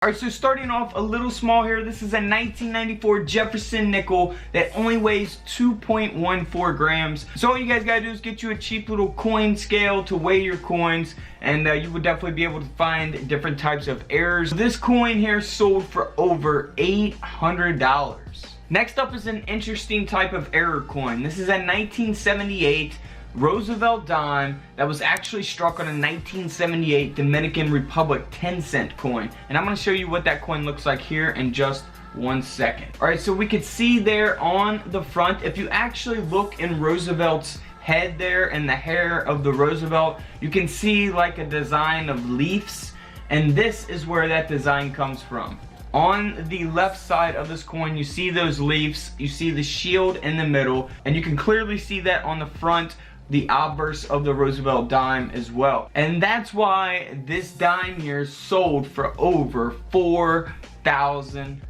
Alright, so starting off a little small here, this is a 1994 Jefferson Nickel that only weighs 2.14 grams. So all you guys gotta do is get you a cheap little coin scale to weigh your coins, and you would definitely be able to find different types of errors. This coin here sold for over $800. Next up is an interesting type of error coin. This is a 1978 Roosevelt Dime that was actually struck on a 1978 Dominican Republic 10-cent coin. And I'm going to show you what that coin looks like here in just 1 second. Alright, so we could see there on the front, if you actually look in Roosevelt's head there and the hair of the Roosevelt, you can see like a design of leaves, and this is where that design comes from. On the left side of this coin, you see those leaves, you see the shield in the middle, and you can clearly see that on the front, the obverse of the Roosevelt Dime as well. And that's why this dime here sold for over $4,000.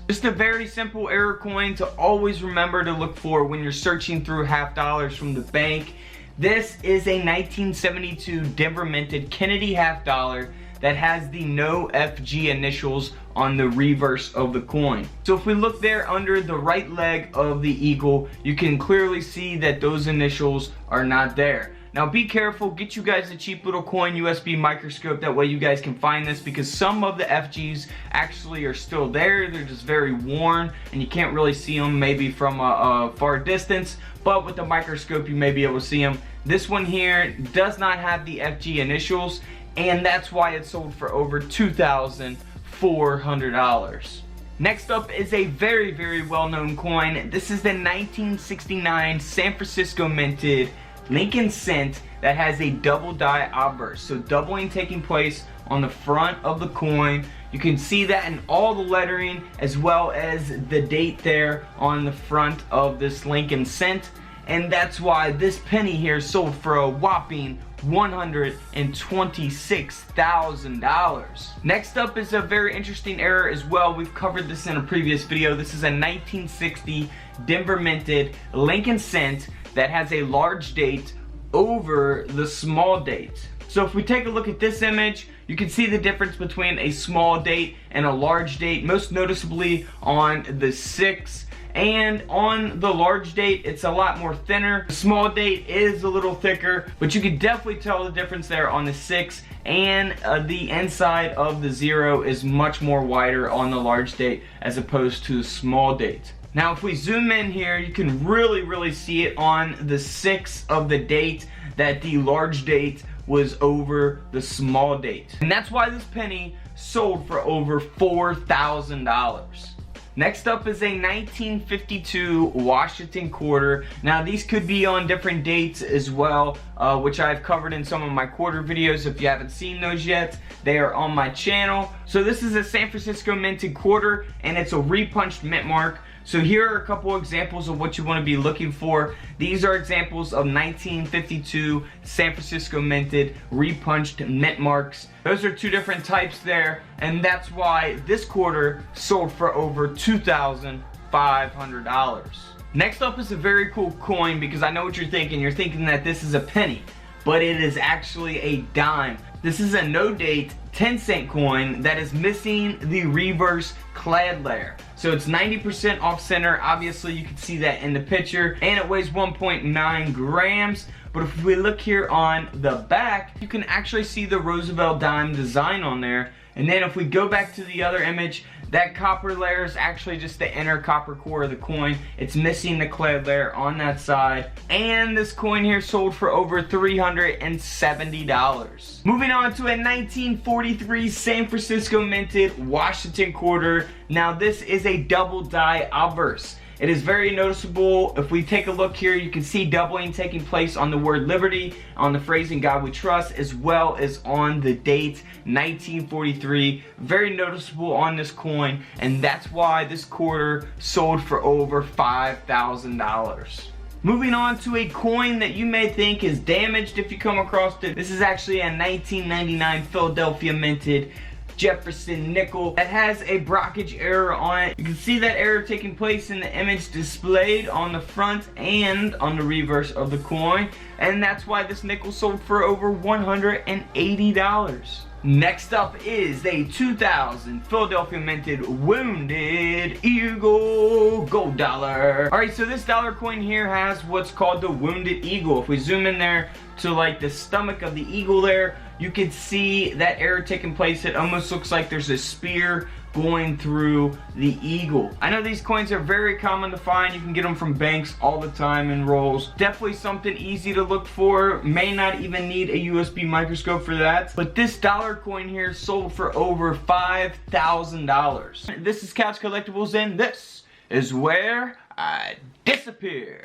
Just a very simple error coin to always remember to look for when you're searching through half dollars from the bank. This is a 1972 Denver minted Kennedy half dollar that has the no FG initials on the reverse of the coin. So if we look there under the right leg of the eagle, you can clearly see that those initials are not there. Now be careful, get you guys a cheap little coin USB microscope, that way you guys can find this, because some of the FGs actually are still there. They're just very worn and you can't really see them maybe from a far distance, but with the microscope you may be able to see them. This one here does not have the FG initials, and that's why it sold for over $2,400. Next up is a very, very well-known coin. This is the 1969 San Francisco minted Lincoln cent that has a double die obverse. So doubling taking place on the front of the coin. You can see that in all the lettering, as well as the date there on the front of this Lincoln cent. And that's why this penny here sold for a whopping $126,000. Next up is a very interesting error as well. We've covered this in a previous video. This is a 1960 Denver minted Lincoln cent that has a large date over the small date. So if we take a look at this image, you can see the difference between a small date and a large date, most noticeably on the 6. And on the large date, it's a lot more thinner. The small date is a little thicker, but you can definitely tell the difference there on the 6. And the inside of the 0 is much more wider on the large date as opposed to the small date. Now if we zoom in here, you can really see it on the 6 of the date that the large date was over the small date. And that's why this penny sold for over $4,000. Next up is a 1952 Washington quarter. Now these could be on different dates as well, which I've covered in some of my quarter videos. If you haven't seen those yet, they are on my channel. So this is a San Francisco minted quarter, and it's a repunched mint mark. So here are a couple examples of what you want to be looking for. These are examples of 1952 San Francisco minted repunched mint marks. Those are two different types there, and that's why this quarter sold for over $2,500. Next up is a very cool coin, because I know what you're thinking. You're thinking that this is a penny, but it is actually a dime. This is a no date 10-cent coin that is missing the reverse clad layer. So it's 90% off center. Obviously you can see that in the picture, and it weighs 1.9 grams. But if we look here on the back, you can actually see the Roosevelt Dime design on there. And then if we go back to the other image, that copper layer is actually just the inner copper core of the coin. It's missing the clad layer on that side. And this coin here sold for over $370. Moving on to a 1943 San Francisco minted Washington quarter. Now this is a double die obverse. It is very noticeable. If we take a look here, you can see doubling taking place on the word liberty, on the phrase "In God We Trust," as well as on the date 1943. Very noticeable on this coin, and that's why this quarter sold for over $5,000. Moving on to a coin that you may think is damaged if you come across it. This is actually a 1999 Philadelphia minted Jefferson Nickel that has a blockage error on it. You can see that error taking place in the image displayed on the front and on the reverse of the coin, and that's why this nickel sold for over $180. Next up is a 2000 Philadelphia Mented Wounded Eagle Gold Dollar. Alright, so this dollar coin here has what's called the Wounded Eagle. If we zoom in there to like the stomach of the eagle there, you can see that arrow taking place. It almost looks like there's a spear going through the eagle. I know these coins are very common to find. You can get them from banks all the time in rolls. Definitely something easy to look for. May not even need a USB microscope for that. But this dollar coin here sold for over $5,000. This is Couch Collectibles, and this is where I disappear.